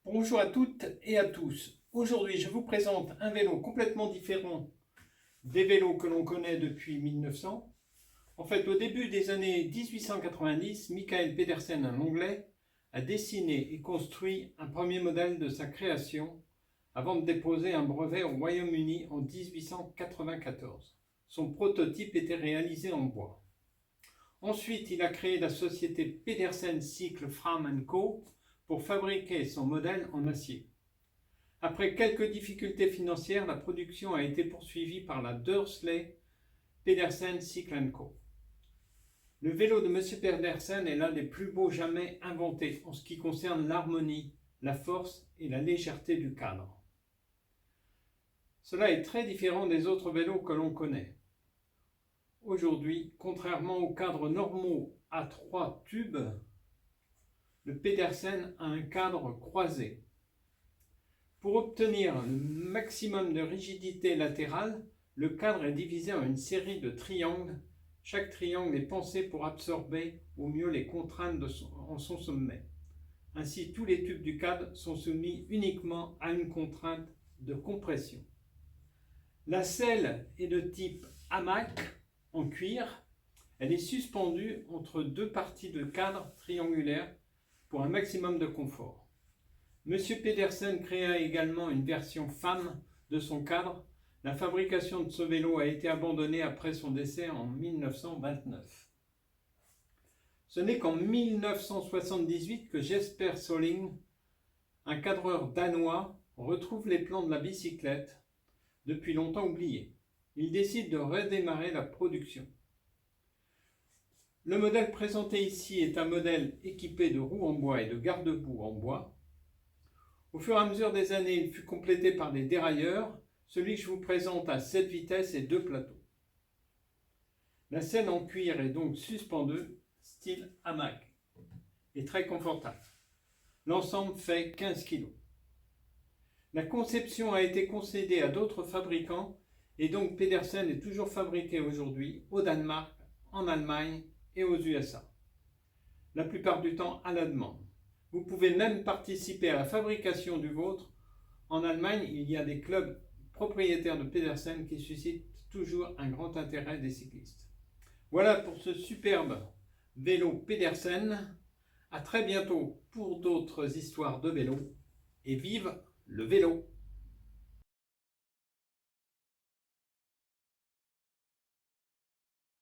Bonjour à toutes et à tous. Aujourd'hui, je vous présente un vélo complètement différent des vélos que l'on connaît depuis 1900. En fait, au début des années 1890, Mikael Pedersen, un Anglais, a dessiné et construit un premier modèle de sa création avant de déposer un brevet au Royaume-Uni en 1894. Son prototype était réalisé en bois. Ensuite, il a créé la société Pedersen Cycle Fram & Co. pour fabriquer son modèle en acier. Après quelques difficultés financières, la production a été poursuivie par la Dursley Pedersen Cycle & Co. Le vélo de M. Pedersen est l'un des plus beaux jamais inventés en ce qui concerne l'harmonie, la force et la légèreté du cadre. Cela est très différent des autres vélos que l'on connaît. Aujourd'hui, contrairement aux cadres normaux à 3 tubes, le Pedersen a un cadre croisé. Pour obtenir le maximum de rigidité latérale, le cadre est divisé en une série de triangles. Chaque triangle est pensé pour absorber au mieux les contraintes en son sommet. Ainsi, tous les tubes du cadre sont soumis uniquement à une contrainte de compression. La selle est de type hamac en cuir. Elle est suspendue entre deux parties de cadre triangulaires pour un maximum de confort. M. Pedersen créa également une version femme de son cadre. La fabrication de ce vélo a été abandonnée après son décès en 1929. Ce n'est qu'en 1978 que Jesper Solling, un cadreur danois, retrouve les plans de la bicyclette, depuis longtemps oubliés. Il décide de redémarrer la production. Le modèle présenté ici est un modèle équipé de roues en bois et de garde-boue en bois. Au fur et à mesure des années, il fut complété par des dérailleurs. Celui que je vous présente a 7 vitesses et 2 plateaux. La selle en cuir est donc suspendue, style hamac, et très confortable. L'ensemble fait 15 kg. La conception a été concédée à d'autres fabricants et donc Pedersen est toujours fabriqué aujourd'hui au Danemark, en Allemagne et aux USA. La plupart du temps à la demande. Vous pouvez même participer à la fabrication du vôtre. En Allemagne, il y a des clubs propriétaires de Pedersen qui suscitent toujours un grand intérêt des cyclistes. Voilà pour ce superbe vélo Pedersen. À très bientôt pour d'autres histoires de vélo et vive le vélo!